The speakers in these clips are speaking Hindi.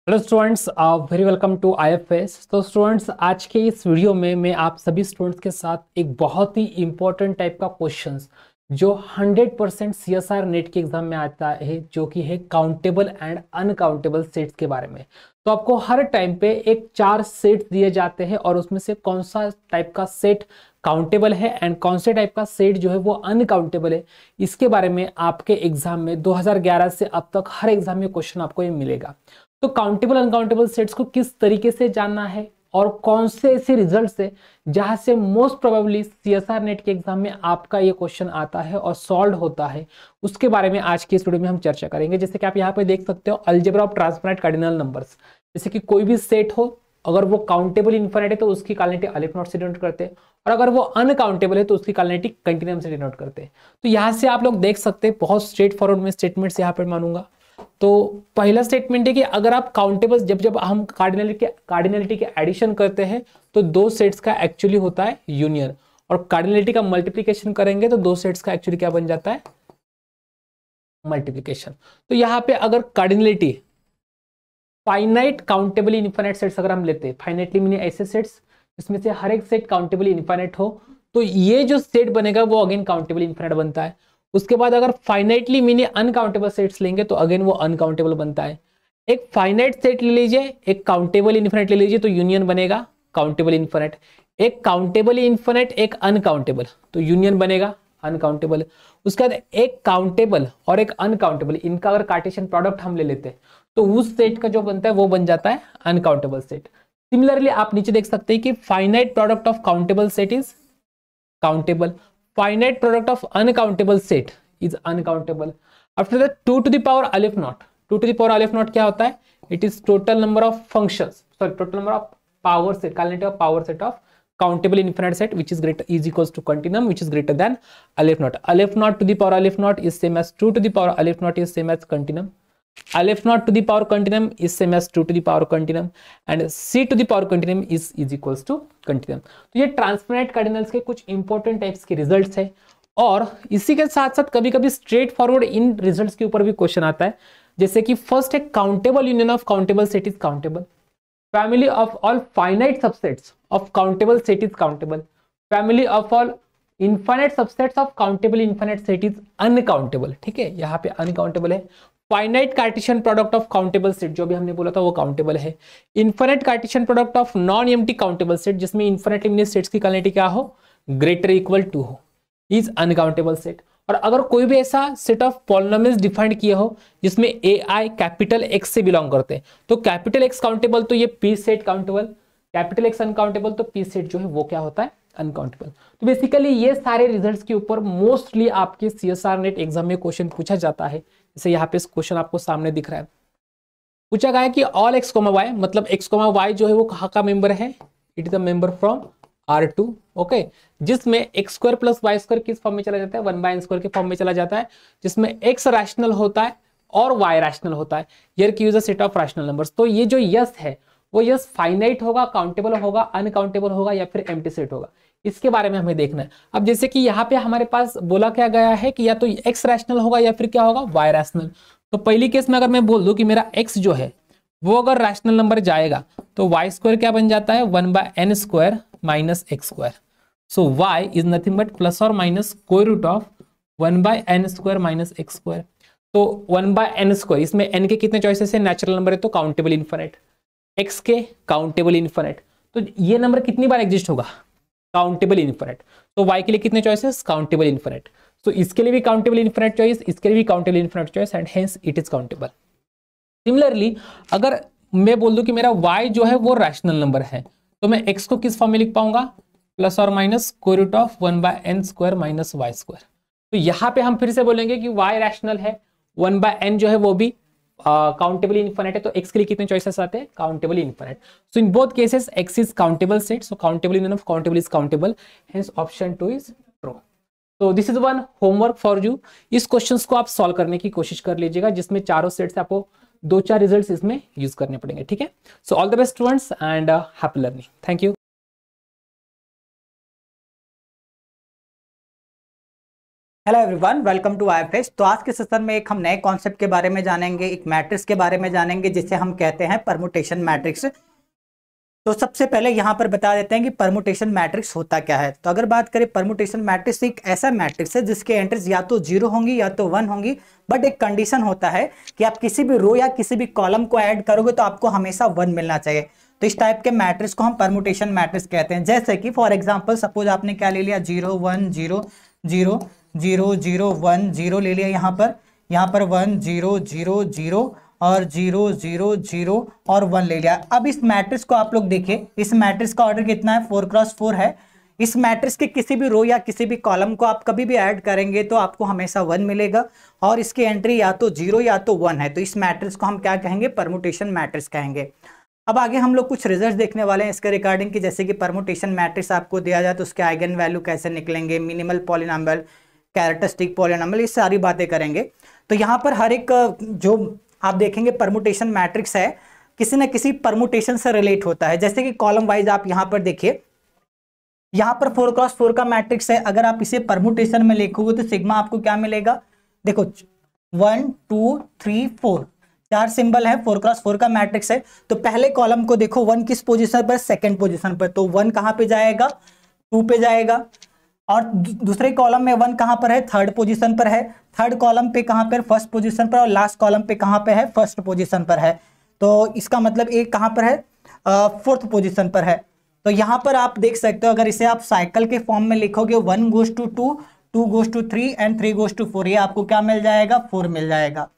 Hello students, very welcome to IFS. तो स्टूडेंट्स, आज के इस वीडियो में मैं आप सभी स्टूडेंट्स के साथ एक बहुत ही इंपॉर्टेंट टाइप का क्वेश्चंस जो 100% सीएसआर नेट के एग्जाम में आता है, जो कि है काउंटेबल एंड अनकाउंटेबल सेट्स के बारे में। तो आपको हर टाइम पे एक 4 सेट्स दिए जाते हैं और उसमें से कौन सा टाइप का सेट काउंटेबल है एंड कौन से टाइप का सेट जो है वो अनकाउंटेबल है, इसके बारे में आपके एग्जाम में 2011 से अब तक हर एग्जाम में क्वेश्चन आपको ये मिलेगा। तो काउंटेबल अनकाउंटेबल सेट्स को किस तरीके से जानना है और कौन से ऐसे रिजल्ट्स है जहां से मोस्ट प्रोबेबली सीएसआर नेट के एग्जाम में आपका ये क्वेश्चन आता है और सॉल्व होता है, उसके बारे में आज की इस वीडियो में हम चर्चा करेंगे। जैसे कि आप यहाँ पे देख सकते हो, algebra of transfinite cardinal numbers. जैसे कि कोई भी सेट हो, अगर वो काउंटेबल इनफाइनाइट है तो उसकी कॉर्डिनेटी अलिफ नॉट से डिनोट करते हैं, और अगर वो अनकाउंटेबल है तो उसकी कॉर्डिनेटी कंटिन्यूम से डिनोट करते हैं। तो यहाँ से आप लोग देख सकते हैं, बहुत स्ट्रेट फॉरवर्ड में स्टेटमेंट्स यहाँ पर मानूंगा। तो पहला स्टेटमेंट है कि अगर आप काउंटेबल जब हम कार्डिनलिटी के एडिशन करते हैं तो दो सेट्स का एक्चुअली होता है यूनियन, और कार्डिनलिटी का मल्टीप्लिकेशन करेंगे तो दो सेट्स का एक्चुअली क्या बन जाता है, मल्टीप्लिकेशन। तो यहाँ पे अगर cardinality finite countable infinite sets अगर हम लेते हैं, फाइनाइटली मीनिंग ऐसे सेट्स जिसमें से हर एक सेट काउंटेबल इनफाइनाइट हो, तो ये जो सेट बनेगा वो अगेन काउंटेबल इनफाइनाइट बनता है। उसके बाद अगर फाइनाइटली मीनिंग अनकाउंटेबल सेट्स लेंगे तो अगेन वो अनकाउंटेबल बनता है। एक फाइनाइट सेट ले लीजिए, एक काउंटेबल इनफाइनाइट ले लीजिए, तो यूनियन बनेगा काउंटेबल इनफाइनाइट। एक काउंटेबल इनफाइनाइट, एक अनकाउंटेबल, तो यूनियन बनेगा अनकाउंटेबल। उसके बाद एक काउंटेबल और एक अनकाउंटेबल, इनका अगर कार्टेशियन प्रोडक्ट हम ले लेते हैं तो उस सेट का जो बनता है वो बन जाता है अनकाउंटेबल सेट। सिमिलरली आप नीचे देख सकते हैं कि finite product of countable set is countable, finite product of uncountable set is uncountable. After that, 2 to the power aleph naught, 2 to the power aleph naught क्या होता है, it is total number of functions, sorry total number of power set, calculate of power set of countable infinite set which is greater is equals to continuum which is greater than aleph naught. Aleph naught to the power aleph naught is same as 2 to the power aleph naught is same as continuum. Aleph naught to the power continuum is same as 2 to the power continuum and c to the power continuum is equals to continuum. तो ये ट्रांसफाइनाइट कार्डिनल्स के कुछ इंपॉर्टेंट टाइप्स के रिजल्ट्स है, और इसी के साथ साथ कभी कभी स्ट्रेट फॉरवर्ड इन रिजल्ट्स के ऊपर भी क्वेश्चन आता है। जैसे कि फर्स्ट है countable union of countable set is countable, family of all finite subsets of countable set is countable, family of all infinite subsets of countable infinite set is uncountable. ठीक है, यहाँ पे अनकाउंटेबल है। Finite Cartesian product of countable set जो भी हमने बोला था वो काउंटेबल है। Infinite Cartesian product of non empty countable set जिसमें इनफाइनाइट लिमिट सेट्स की कॉर्डिनेटी क्या हो, ग्रेटर इक्वल टू हो, इज अनकाउंटेबल सेट। और अगर कोई भी ऐसा सेट ऑफ पॉलिनोमियल्स डिफाइंड किया हो जिसमें ए आई कैपिटल एक्स से बिलोंग करते हैं, तो कैपिटल एक्स काउंटेबल तो ये P set countable, capital x uncountable तो पी सेट जो है वो क्या होता है, अनकाउंटेबल। तो बेसिकली ये सारे रिजल्ट्स के ऊपर मोस्टली आपके सीएसआर नेट एग्जाम में क्वेश्चन पूछा जाता है। जैसे यहाँ पे क्वेश्चन आपको सामने दिख रहा है, पूछा गया है कि ऑल एक्स कोमा वाई, मतलब एक्स कोमा वाई जो है वो कहाँ का मेंबर है, it is the member from R2। Okay, जिसमें x square plus y square किस फॉर्म में चला जाता है, 1/n स्क्वायर के फॉर्म में चला जाता है, जिसमें एक्स रैशनल होता है और वाई रैशनल होता है। हियर की use a set of rational numbers. तो ये जो यस है वो यस फाइनाइट होगा, काउंटेबल होगा, अनकाउंटेबल होगा या फिर एम्प्टी सेट होगा, इसके बारे में हमें देखना है। अब जैसे कि यहाँ पे हमारे पास बोला क्या गया है कि या तो एक्स रैशनल होगा या फिर क्या होगा, वाई रैशनल। तो पहली केस में अगर मैं बोल दूं कि मेरा एक्स जो है वो अगर रैशनल नंबर जाएगा तो वाई स्क्वायर क्या बन जाता है, 1/n square minus x square. So y is nothing but plus और minus square root of 1/n square minus x square. तो 1/n स्क्वायर, इसमें n के कितने चॉइसेस है, नेचुरल नंबर है तो काउंटेबल इनफाइनाइट, एक्स के काउंटेबल इनफाइनाइट, तो ये नंबर कितनी बार एग्जिस्ट होगा, काउंटेबल इनफाइनाइट। तो y के लिए कितने चॉइसेस, काउंटेबल इनफाइनाइट। तो इसके लिए भी काउंटेबल इनफाइनाइट चॉइस, इसके लिए भी countable infinite choice and hence it is countable. Similarly अगर मैं बोल दूं कि मेरा y जो है वो रैशनल नंबर है, तो मैं x को किस फॉर्म में लिख पाऊंगा, प्लस और minus square root of 1/n square minus Y square. तो यहाँ पे हम फिर से बोलेंगे कि y रैशनल है, 1/n जो है वो भी काउंटेबल इनफाइनाइट है, तो x के लिए कितने चॉइसेस आते हैं, countable infinite. So in both cases x is countable set, so countable union of countable is countable, hence option 2 is true. तो this is one homework for you. इस क्वेश्चंस को आप सॉल्व करने की कोशिश कर लीजिएगा, जिसमें चारों सेट से आपको 2-4 रिजल्ट्स इसमें यूज करने पड़ेंगे। ठीक है, so all the best students and happy learning. Thank you. Hello everyone, welcome to IFS. तो आज के सेशन में एक हम नए कॉन्सेप्ट के बारे में जानेंगे, एक मैट्रिक्स के बारे में जानेंगे जिसे हम कहते हैं परमुटेशन मैट्रिक्स। तो सबसे पहले यहाँ पर बता देते हैं कि परमुटेशन मैट्रिक्स होता क्या है। तो अगर बात करें परमुटेशन मैट्रिक्स, एक ऐसा मैट्रिक्स है जिसके एंट्रीज या तो 0 होंगी या तो 1 होंगी, बट एक कंडीशन होता है कि आप किसी भी रो या किसी भी कॉलम को ऐड करोगे तो आपको हमेशा 1 मिलना चाहिए। तो इस टाइप के मैट्रिक्स को हम परमुटेशन मैट्रिक्स कहते हैं। जैसे कि फॉर एग्जाम्पल सपोज आपने क्या ले लिया, 0 1 0 0 0 0 1 0 ले लिया, यहाँ पर 1 0 0 0 और 0 0 0 और 1 ले लिया। अब इस मैट्रिक्स को आप लोग देखिए, इस मैट्रिक्स का ऑर्डर कितना है, 4x4 है। इस मैट्रिक्स के किसी भी रो या किसी भी कॉलम को आप कभी भी ऐड करेंगे तो आपको हमेशा 1 मिलेगा और इसकी एंट्री या तो 0 या तो 1 है। तो इस मैट्रिक्स को हम क्या कहेंगे, परमुटेशन मैट्रिक्स कहेंगे। अब आगे हम लोग कुछ रिजल्ट देखने वाले हैं इसके रिगार्डिंग की, जैसे कि परमुटेशन मैट्रिक्स आपको दिया जाए तो उसके आइगन वैल्यू कैसे निकलेंगे, मिनिमल पॉलिनॉमियल, कैरेक्टरिस्टिक पॉलिनॉमियल, ये सारी बातें करेंगे। तो यहाँ पर हर एक जो आप देखेंगे परमुटेशन मैट्रिक्स है किसी न किसी परमुटेशन से रिलेट होता है। जैसे कि कॉलम वाइज आप यहाँ पर देखिए, यहाँ पर 4x4 का मैट्रिक्स है। अगर आप इसे परमुटेशन में लिखोगे तो सिग्मा आपको क्या मिलेगा, देखो 1 2 3 4 4 सिंबल है, 4x4 का मैट्रिक्स है। तो पहले कॉलम को देखो 1 किस पोजीशन पर, सेकंड पोजीशन पर, तो 1 कहां पे जाएगा, 2 पे जाएगा। और दूसरे कॉलम में 1 कहां पर है, थर्ड पोजीशन पर है। थर्ड कॉलम पे कहां पर, फर्स्ट पोजीशन पर। और लास्ट कॉलम पे कहां पे है, फर्स्ट पोजीशन पर है। तो इसका मतलब एक कहां पर है, फोर्थ पोजीशन पर है। तो यहां पर आप देख सकते हो, अगर इसे आप साइकिल के फॉर्म में लिखोगे 1 goes to 2, 2 goes to 3 and 3 goes to 4, ये आपको क्या मिल जाएगा, 4 मिल जाएगा।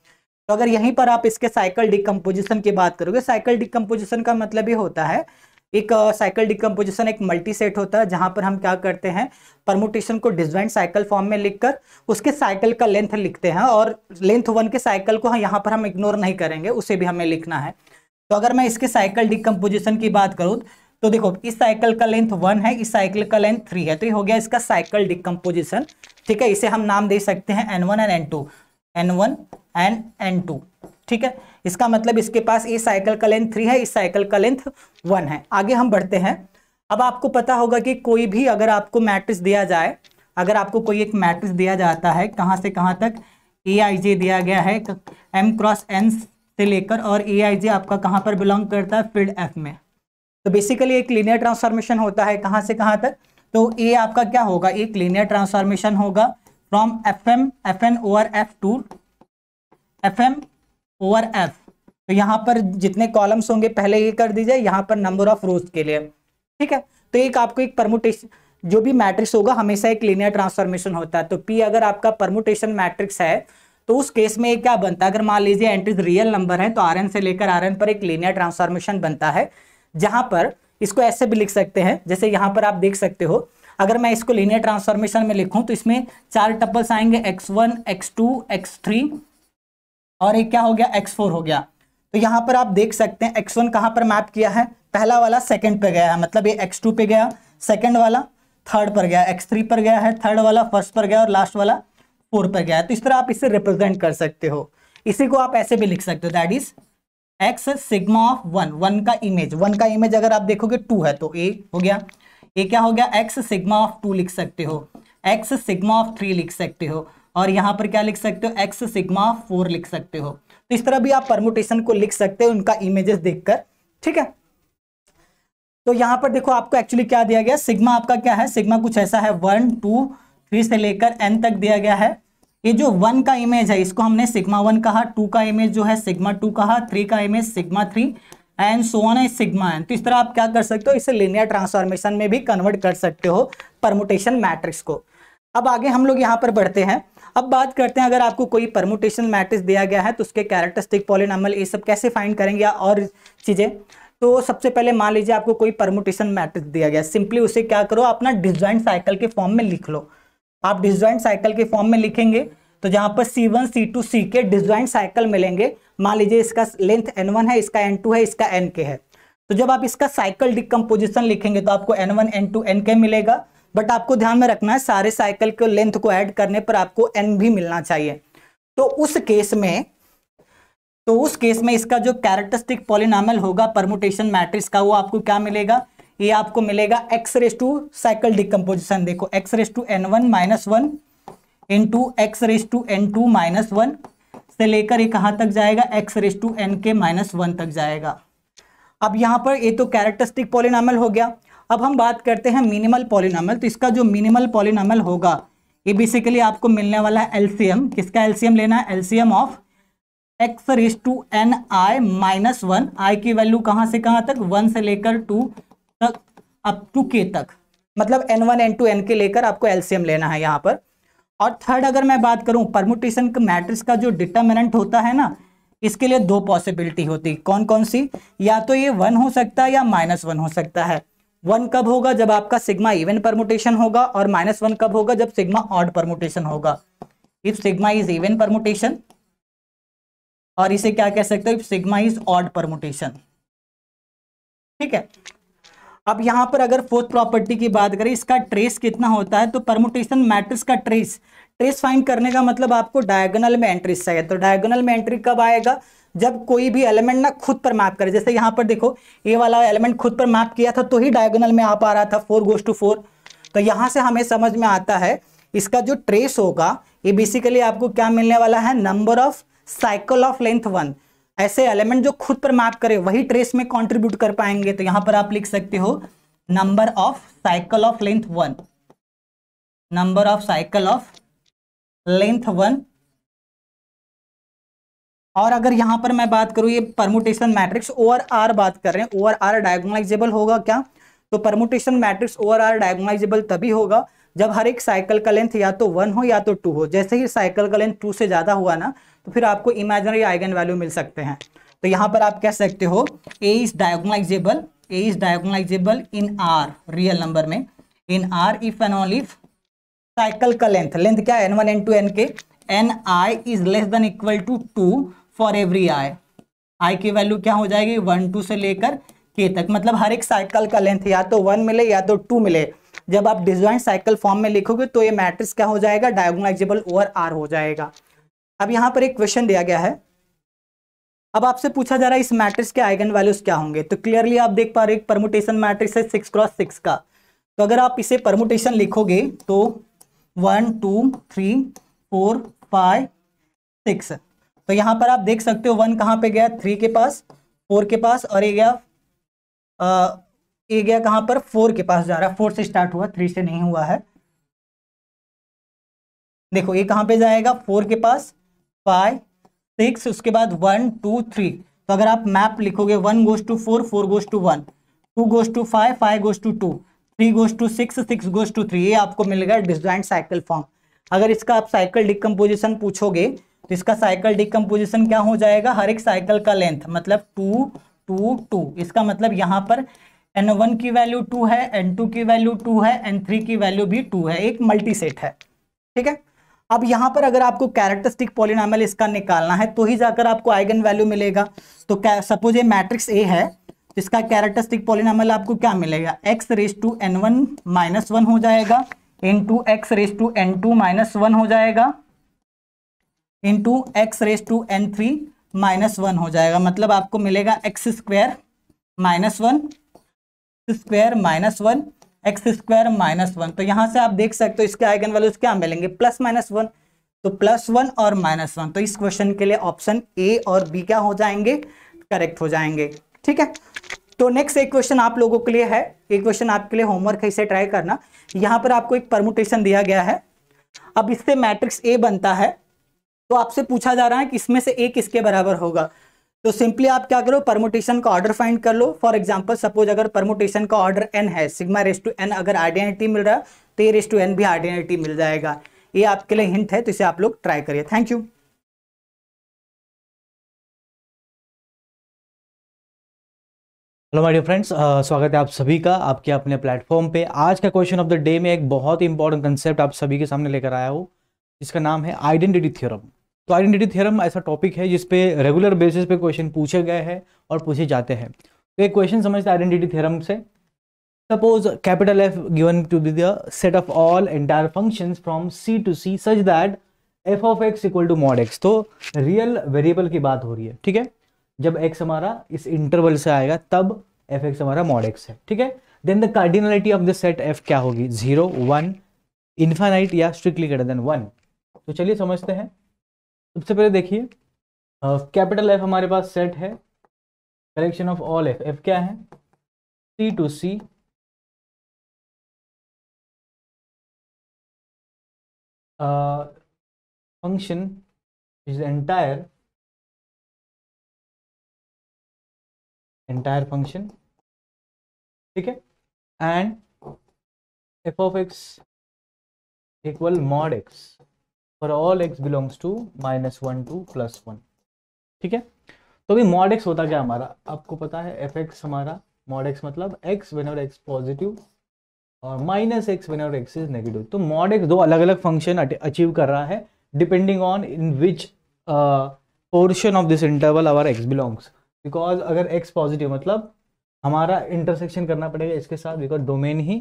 तो अगर यहीं पर आप इसके साइकिल डिकम्पोजिशन की बात करोगे, साइकिल डिकम्पोजिशन का मतलब ये होता है, एक साइकिल डिकम्पोजिशन एक मल्टी सेट होता है जहां पर हम क्या करते हैं, परमुटेशन को डिसजॉइंट साइकिल फॉर्म में लिखकर उसके साइकिल का लेंथ लिखते हैं और लेंथ 1 के साइकिल को यहाँ पर हम इग्नोर नहीं करेंगे, उसे भी हमें लिखना है। तो अगर मैं इसके साइकिल डिकम्पोजिशन की बात करूँ तो देखो इस साइकिल का लेंथ 1 है, इस साइकिल का लेंथ 3 है, तो ये हो गया इसका साइकिल डिकम्पोजिशन। ठीक है, इसे हम नाम दे सकते हैं N1 and N2, N1 and N2। ठीक है, इसका मतलब इसके पास इस साइकिल का लेंथ 3 है, इस साइकिल का लेंथ 1 है। आगे हम बढ़ते हैं। अब आपको पता होगा कि कोई भी अगर आपको मैट्रिक्स दिया जाए, अगर आपको कोई एक मैट्रिक्स दिया जाता है कहां से कहां तक, Aij दिया गया है M क्रॉस N से लेकर, और Aij आपका कहां पर बिलोंग करता है, फील्ड F में। तो बेसिकली एक लीनियर ट्रांसफॉर्मेशन होता है कहां से कहां तक, तो A आपका क्या होगा, एक लीनियर ट्रांसफॉर्मेशन होगा from Fn over F to Fm over F। तो यहाँ पर जितने कॉलम्स होंगे पहले ये कर दीजिए, यहाँ पर नंबर ऑफ रोज के लिए। ठीक है, तो एक आपको एक परमुटेशन, जो भी मैट्रिक्स होगा हमेशा एक लीनियर ट्रांसफॉर्मेशन होता है। तो P अगर आपका परमुटेशन मैट्रिक्स है तो उस केस में क्या बनता है, अगर मान लीजिए एंट्रीज रियल नंबर है तो Rn से लेकर Rn पर एक लीनियर ट्रांसफॉर्मेशन बनता है, जहां पर इसको ऐसे भी लिख सकते हैं, जैसे यहां पर आप देख सकते हो, अगर मैं इसको लीनियर ट्रांसफॉर्मेशन में लिखूं तो इसमें 4 टपल्स आएंगे, x1 x2 x3 और एक क्या हो गया, x4 हो गया। तो यहां पर आप देख सकते हैं x1 कहां पर मैप किया है, पहला वाला सेकंड पे गया है, मतलब ये x2 पे गया, सेकंड वाला थर्ड पर गया, x3 पर गया है, थर्ड वाला फर्स्ट पर गया और लास्ट वाला 4 पर गया है। तो इस तरह आप इसे रिप्रेजेंट कर सकते हो। इसी को आप ऐसे भी लिख सकते हो, that is x sigma of 1, 1 का इमेज, 1 का इमेज अगर आप देखोगे 2 है तो a हो गया, ये क्या हो गया, x सिग्मा ऑफ 2 लिख सकते हो, x सिग्मा ऑफ 3 लिख सकते हो, और यहां पर क्या लिख सकते हो, x सिग्मा ऑफ 4 लिख सकते हो। तो इस तरह भी आप परमुटेशन को लिख सकते हो उनका इमेजेस देखकर। ठीक है, तो यहां पर देखो आपको एक्चुअली क्या दिया गया, सिग्मा आपका क्या है, सिग्मा कुछ ऐसा है 1 2 3 से लेकर n तक दिया गया है। ये जो 1 का इमेज है इसको हमने सिग्मा 1 कहा, 2 का इमेज जो है सिग्मा 2 कहा, 3 का image sigma 3 and so on है सिग्मा n। तो इस तरह आप क्या कर सकते हो, इसे लीनियर ट्रांसफॉर्मेशन में भी कन्वर्ट कर सकते हो परमुटेशन मैट्रिक्स को। अब आगे हम लोग यहाँ पर बढ़ते हैं। अब बात करते हैं, अगर आपको कोई परमुटेशन मैट्रिक्स दिया गया है तो उसके कैरेक्टरिस्टिक पॉलिनॉमियल ये सब कैसे फाइंड करेंगे और चीजें। तो सबसे पहले मान लीजिए आपको कोई परमुटेशन मैट्रिक्स दिया गया, सिंपली उसे क्या करो, अपना डिसजॉइंट साइकिल के फॉर्म में लिख लो। आप डिसजॉइंट साइकिल के फॉर्म में लिखेंगे तो जहां पर C1 C2 C के डिसजॉइंट साइकिल मिलेंगे, मान लीजिए इसका लेंथ N1 है, इसका N2 है, इसका Nk है, तो जब आप इसका साइकिल डिकम्पोजिशन लिखेंगे तो आपको N1 N2 Nk मिलेगा। बट आपको ध्यान में रखना है सारे साइकिल के लेंथ को ऐड करने पर आपको N भी मिलना चाहिए। तो उस केस में इसका जो कैरेक्टरिस्टिक पॉलिनॉमियल होगा परमुटेशन मैट्रिक्स का, वो आपको क्या मिलेगा, ये आपको मिलेगा x raise to cycle decomposition. देखो x raise to N1 -1 into X raise to N two minus one से लेकर ये कहाँ तक जाएगा, एक्स रेस टू एन के माइनस वन तक जाएगा। अब यहाँ पर ये तो कैरेक्टरिस्टिक पॉलिनॉमियल हो गया। अब हम बात करते हैं मिनिमल पॉलिनॉमियल। तो इसका जो मिनिमल पॉलिनॉमियल होगा ये बेसिकली आपको मिलने वाला है एलसीएम। किसका एलसीएम लेना है, LCM of x raise to n i minus one, i की वैल्यू कहाँ से कहाँ तक, 1 से लेकर 2 तक अप टू के तक, मतलब n1 n2 n के लेकर आपको एलसीएम लेना है यहाँ पर। और थर्ड अगर मैं बात करूं परमुटेशन मैट्रिक्स का जो डिटर्मिनेंट होता है ना, इसके लिए दो पॉसिबिलिटी होती, कौन कौन सी, या तो ये 1 हो सकता है या -1 हो सकता है। 1 कब होगा, जब आपका सिग्मा इवन परमुटेशन होगा, और -1 कब होगा, जब सिग्मा ऑड परमुटेशन होगा। If sigma is even permutation, और इसे क्या कह सकते हो, if sigma is odd permutation. ठीक है। अब यहां पर अगर फोर्थ प्रॉपर्टी की बात करें, इसका ट्रेस कितना होता है, तो परमुटेशन मैट्रिक्स का ट्रेस फाइंड करने का मतलब आपको डायगोनल में एंट्री चाहिए। तो डायगोनल में एंट्री कब आएगा, जब कोई भी एलिमेंट ना खुद पर मैप करे। जैसे यहां पर देखो ये वाला एलिमेंट खुद पर मैप किया था तो ही डायगोनल में आ पा रहा था 4 goes to 4। तो यहां से हमें समझ में आता है इसका जो ट्रेस होगा ये बेसिकली आपको क्या मिलने वाला है, number of cycle of length 1। ऐसे एलिमेंट जो खुद पर मैप करे वही ट्रेस में कंट्रीब्यूट कर पाएंगे। तो यहां पर आप लिख सकते हो number of cycle of length 1, number of cycle of length 1। और अगर यहां पर मैं बात करूं ये परमुटेशन मैट्रिक्स ओवर आर बात कर रहे हैं, ओवर आर डायगोनलाइजेबल होगा क्या, तो permutation matrix over R diagonalizable तभी होगा जब हर एक साइकिल का लेंथ या तो 1 हो या तो 2 हो। जैसे ही साइकिल का लेंथ 2 से ज्यादा हुआ ना तो फिर आपको इमेजिनरी आइगन वैल्यू मिल सकते हैं। तो यहां पर आप कह सकते हो A is diagonalisable, A is diagonalisable in R real number में, in R if and only if cycle का लेंथ क्या है, n1 n2 n के, n i is less than equal to 2 for every i. I की वैल्यू क्या हो जाएगी, 1 2 से लेकर के तक, मतलब हर एक साइकिल का लेंथ या तो 1 मिले या तो 2 मिले। जब आप डिसजॉइंट साइकिल फॉर्म में लिखोगे तो ये मैट्रिक्स क्या हो जाएगा, डायगोनलाइजेबल ओवर आर हो जाएगा। अब यहां पर एक क्वेश्चन दिया गया है, अब आपसे पूछा जा रहा है इस मैट्रिक्स के आइगन वैल्यूज क्या होंगे। तो क्लियरली आप देख पा रहे हैं परमुटेशन मैट्रिक्स है 6 क्रॉस 6 का। तो अगर आप इसे परमुटेशन लिखोगे तो 1 2 3 4 5 6। तो यहां पर आप देख सकते हो 1 कहां पे गया, 3 के पास, 4 के पास, और ये गया कहां पर, 4 के पास जा रहा है। 4 से स्टार्ट हुआ, 3 से नहीं हुआ है। देखो ये कहां पे जाएगा, 4 के पास, 5 6, उसके बाद 1 2 3। तो अगर आप मैप लिखोगे 1 goes to 4 4 goes to 1, 2 goes to 5 5 goes to 2, 3 goes to 6 6 goes to 3। ये आपको मिलेगा डिसजॉइंट साइकिल फॉर्म। अगर इसका आप साइकिल डिकम्पोजिशन पूछोगे तो इसका साइकिल डिकम्पोजिशन क्या हो जाएगा, हर एक साइकिल का लेंथ मतलब 2 2 2। इसका मतलब यहाँ पर n1 की वैल्यू 2 है, n2 की वैल्यू 2 है, n3 की वैल्यू भी 2 है, एक मल्टी सेट है। ठीक है। अब यहां पर अगर आपको कैरेक्टरिस्टिक पॉलिनॉमियल इसका निकालना है तो ही जाकर आपको आइगन वैल्यू मिलेगा। तो सपोज ये मैट्रिक्स ए है, इसका कैरेक्टरिस्टिक पॉलिनॉमियल आपको क्या मिलेगा, x raise to n1 minus 1 हो जाएगा, into X raise to n2 minus 1 हो जाएगा, into X raise to n3 minus 1 हो जाएगा। मतलब आपको मिलेगा X square minus 1 square minus 1 X square minus 1। तो यहां से आप देख सकते हो इसके आइगन वैल्यूज क्या मिलेंगे, +-1। तो +1 और -1। तो इस क्वेश्चन के लिए ऑप्शन ए और बी क्या हो जाएंगे, करेक्ट हो जाएंगे। ठीक है। तो नेक्स्ट एक क्वेश्चन आप लोगों के लिए है, एक क्वेश्चन आपके लिए होमवर्क है, इसे ट्राई करना। यहां पर आपको एक परमुटेशन दिया गया है, अब इससे मैट्रिक्स ए बनता है। तो आपसे पूछा जा रहा है कि इसमें से ए किसके बराबर होगा। तो सिंपली आप क्या करो, परमुटेशन का ऑर्डर फाइंड कर लो। फॉर एग्जांपल सपोज अगर परमुटेशन का ऑर्डर n है, सिग्मा रेस टू n अगर आइडेंटिटी मिल रहा है तो ये रेस टू n भी आइडेंटिटी मिल जाएगा। ये आपके लिए हिंट है, तो इसे आप लोग ट्राई करिए। Thank you. Hello my dear friends, स्वागत है आप सभी का आपके अपने प्लेटफॉर्म पे। आज का क्वेश्चन ऑफ द डे में एक बहुत ही इंपॉर्टेंट कंसेप्ट आप सभी के सामने लेकर आया हूँ, जिसका नाम है आइडेंटिटी थ्योरम। तो आइडेंटिटी थ्योरम ऐसा टॉपिक है जिस पे रेगुलर बेसिस पे क्वेश्चन पूछे गए हैं और पूछे जाते हैं। तो एक क्वेश्चन समझते हैं आइडेंटिटी थ्योरम से। Suppose capital F given to be the set of all entire functions from C to C such that f of x equal to mod x। तो रियल वेरिएबल की बात हो रही है, ठीक है। जब x हमारा इस इंटरवल से आएगा तब f(x) हमारा mod x है, ठीक है। Then the cardinality of the set f क्या होगी, 0 1 इनफाइनाइट या स्ट्रिक्टली ग्रेटर देन 1। तो चलिए समझते हैं। सबसे पहले देखिए, कैपिटल एफ हमारे पास सेट है, collection of all f. F क्या है? C to C function is entire function, ठीक है। And f of x equal mod x for all x belongs to -1 to +1, ठीक है। तो अभी मॉड एक्स होता क्या हमारा, आपको पता है एफ एक्स हमारा मॉड एक्स मतलब एक्स व्हेनेवर एक्स पॉजिटिव और -x whenever X is negative. तो मॉड एक्स दो अलग अलग फंक्शन अचीव कर रहा है depending on in which portion of this interval our X belongs. Because अगर एक्स पॉजिटिव मतलब हमारा इंटरसेक्शन करना पड़ेगा इसके साथ, बिकॉज डोमेन ही,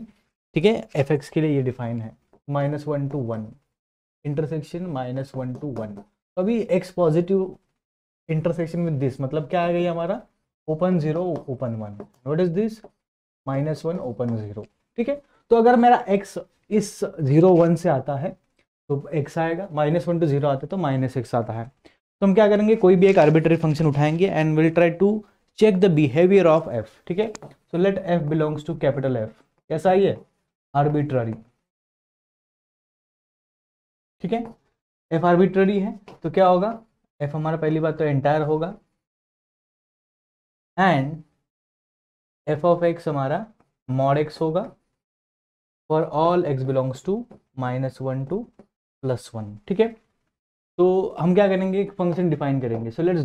ठीक है, एफ एक्स के लिए ये डिफाइन है -1 to 1 इंटरसेक्शन -1 to 1। तो अभी x positive intersection with this मतलब क्या आ गई हमारा open 0 open 1। What is this? -1 open 0, ठीक है। तो अगर मेरा x इस 0 1 से आता है तो x आएगा, -1 to 0 आता है तो -x आता है। तो हम क्या करेंगे, कोई भी एक आर्बिट्ररी फंक्शन उठाएंगे and will try to check the behaviour of f, ठीक है। So let f belongs to capital F। कैसा है ये? आर्बिट्ररी, ठीक है। f आर्बिट्ररी है तो क्या होगा, f हमारा पहली बात तो एंटायर होगा एंड f ऑफ x हमारा मॉड x होगा for all x belongs to -1 to +1, ठीक है। तो हम क्या करेंगे, एक फंक्शन डिफाइन करेंगे। So let's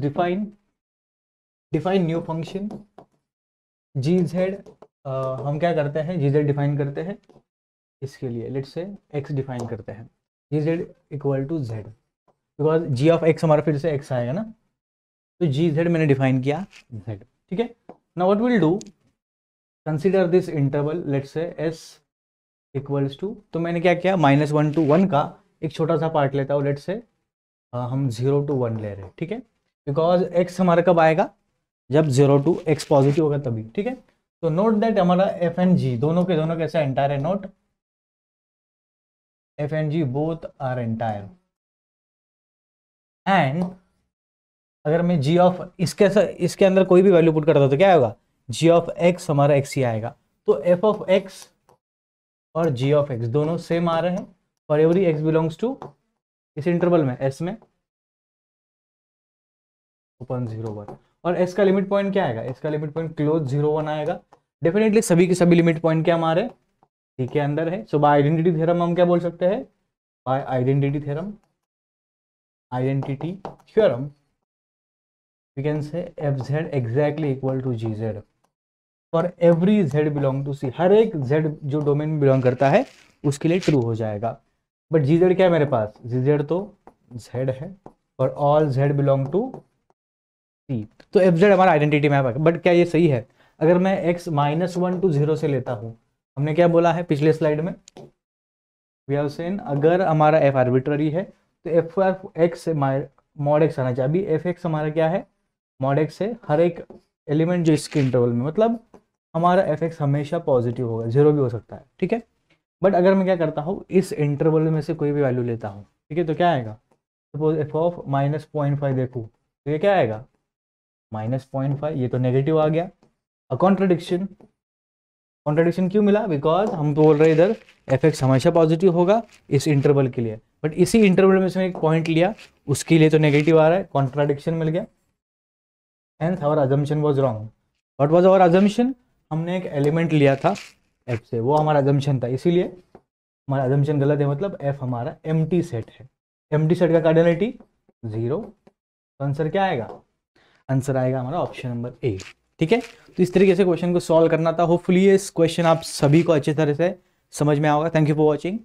define new function G Z. हम क्या करते हैं, जी जेड डिफाइन करते हैं इसके लिए, लेट्स से x डिफाइन करते हैं, g z equal to z, because g of x हमारा फिर से x आएगा ना। तो जी जेड मैंने डिफाइन किया z, ठीक है। Now what will do, consider this interval, let's say s equals to, तो मैंने क्या किया -1 to 1 का एक छोटा सा पार्ट लेता हूँ, लेट्स से हम 0 to 1 ले रहे हैं, ठीक है। बिकॉज x हमारा कब आएगा, जब 0 to x पॉजिटिव होगा तभी, ठीक है। तो नोट दैट हमारा f एंड g दोनों के दोनों कैसे एंटायर है, note f and g both our entire. And अगर मैं g ऑफ इसके अंदर कोई भी वैल्यू पुट करता हूं तो क्या होगा, g ऑफ x हमारा x ही आएगा। तो f ऑफ x और g ऑफ x दोनों सेम आ रहे हैं for every x belongs to इस इंटरवल में s में ओपन 0 1। और s का लिमिट पॉइंट क्या आएगा, s का लिमिट पॉइंट क्लोज 0 1 आएगा। डेफिनेटली सभी के सभी लिमिट पॉइंट क्या हमारे ठीक के अंदर है। सो बाय आइडेंटिटी थ्योरम हम क्या बोल सकते हैं, by identity theorem we can say fz exactly equal to gz for every z belong to c। हर एक z जो डोमेन में बिलोंग करता है उसके लिए ट्रू हो जाएगा। बट gz क्या है मेरे पास, gz तो z है और all z belong to c। तो fz हमारा आइडेंटिटी मैप है। बट क्या ये सही है, अगर मैं x -1 to 0 से लेता हूँ, हमने क्या बोला है पिछले स्लाइड में, वी हैव सीन अगर हमारा f आर्बिट्ररी है तो f ऑफ x से मॉड x आना चाहिए। अभी f(x) हमारा क्या है, मॉड x है हर एक एलिमेंट जो इसके इंटरवल में, मतलब हमारा f(x) हमेशा पॉजिटिव होगा, 0 भी हो सकता है, ठीक है। बट अगर मैं क्या करता हूँ, इस इंटरवल में से कोई भी वैल्यू लेता हूँ, ठीक है, तो क्या आएगा, सपोज f ऑफ -0.5 देखूँ तो ये क्या आएगा -0.5, ये तो नेगेटिव आ गया। कॉन्ट्रडिक्शन क्यों मिला, बिकॉज हम तो बोल रहे इधर f(x) हमेशा पॉजिटिव होगा इस इंटरवल के लिए, बट इसी इंटरवल में से एक पॉइंट लिया उसके लिए तो नेगेटिव आ रहा है, कॉन्ट्रडिक्शन मिल गया। Hence our assumption was wrong. What was our assumption? हमने एक एलिमेंट लिया था f से, वो हमारा assumption था, इसीलिए हमारा assumption गलत है। मतलब f हमारा empty सेट है, empty सेट का कार्डिनलिटी 0। तो आंसर क्या आएगा, आंसर आएगा हमारा ऑप्शन नंबर ए, ठीक है। तो इस तरीके से क्वेश्चन को सॉल्व करना था। होपफुली ये क्वेश्चन आप सभी को अच्छी तरह से समझ में आएगा। Thank you for watching.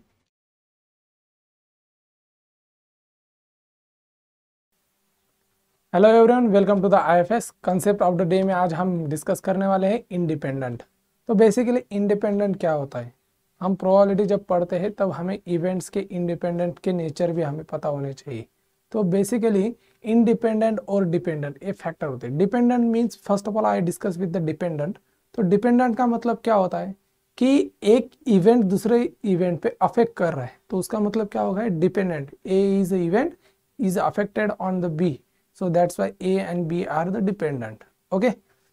Hello everyone, welcome to the IFS concept of the day में आज हम डिस्कस करने वाले हैं इंडिपेंडेंट। तो बेसिकली इंडिपेंडेंट क्या होता है, हम प्रोबेबिलिटी जब पढ़ते हैं तब हमें इवेंट्स के इंडिपेंडेंट के नेचर भी हमें पता होने चाहिए। तो बेसिकली इंडिपेंडेंट और डिपेंडेंट ये फैक्टर होते हैं। Dependent means first of all I discuss with the dependent. तो डिपेंडेंट का मतलब क्या होता है, कि एक इवेंट दूसरे इवेंट पे अफेक्ट कर रहा है, तो उसका मतलब क्या होगा, dependent. A is event is affected on the B, so that's why A and B are the dependent. Okay,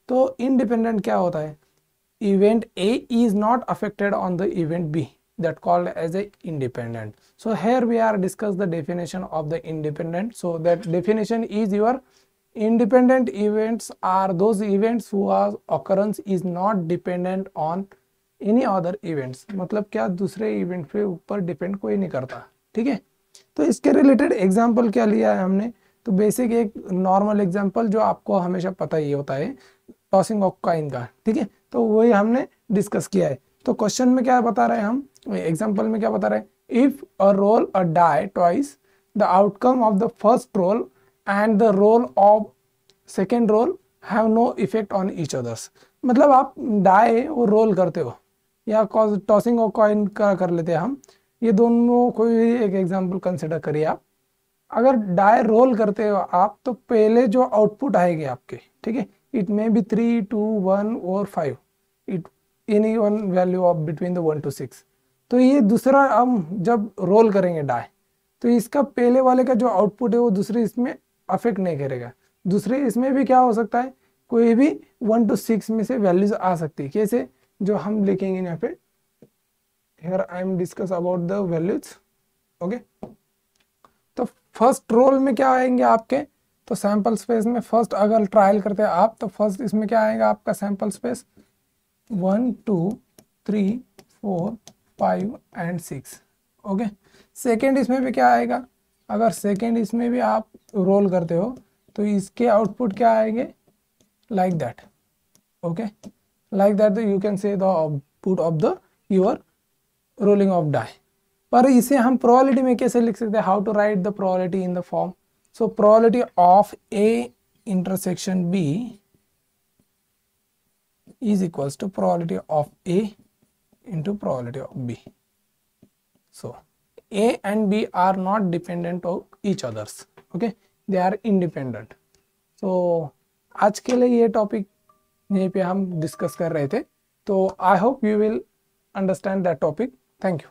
तो इंडिपेंडेंट क्या होता है, event A is not affected on the event B, that called as a independent. So here we are discuss the definition of the independent. So that definition is your independent events are those events whose occurrence is not dependent on any other events. मतलब क्या, दूसरे इवेंट पे ऊपर डिपेंड कोई नहीं करता। ठीक है, तो इसके रिलेटेड एग्जांपल क्या लिया है हमने, तो बेसिक एक नॉर्मल एग्जांपल जो आपको हमेशा पता ही होता है, टॉसिंग ऑफ कॉइन का। ठीक है, तो वही हमने डिस्कस किया है। तो क्वेश्चन में क्या बता रहे हैं हम, एग्जांपल में क्या बता रहे हैं, if a roll a die twice the outcome of the first roll and the roll of second roll have no effect on each others. मतलब आप डाई वो रोल करते हो या टॉसिंग ऑफ कॉइन का कर लेते हैं हम, ये दोनों कोई भी एक एग्जाम्पल कंसिडर करिए आप। अगर डाई रोल करते हो आप, तो पहले जो आउटपुट आएगी आपके, ठीक है, it may be 3, 2, 1 or 5, it any one value of between the 1 to 6। तो ये दूसरा हम जब रोल करेंगे डाई, तो इसका पहले वाले का जो आउटपुट है वो दूसरे इसमें अफेक्ट नहीं करेगा। दूसरे इसमें भी क्या हो सकता है, कोई भी 1 to 6 में से वैल्यूज आ सकती है। कैसे, जो हम लिखेंगे यहाँ पे, here I am discuss about the values। Okay, तो फर्स्ट रोल में क्या आएंगे आपके, तो सैंपल स्पेस में फर्स्ट अगर ट्रायल करते हैं आप, तो फर्स्ट इसमें क्या आएगा आपका sample space 1, 2, 3, 4, 5 and 6। Okay, second इसमें भी क्या आएगा, अगर सेकेंड इसमें भी आप रोल करते हो तो इसके आउटपुट क्या आएंगे, like that. Okay, like that you can say the output of the your rolling of die. पर इसे हम प्रोबेबिलिटी में कैसे लिख सकते हैं, how to write the probability in the form. So probability of A intersection B is equals to probability of A into probability of B. So A and B are not dependent on each others. Okay, they are independent. So आज के लिए ये टॉपिक यहीं पे हम डिस्कस कर रहे थे, तो I hope you will understand that topic. Thank you.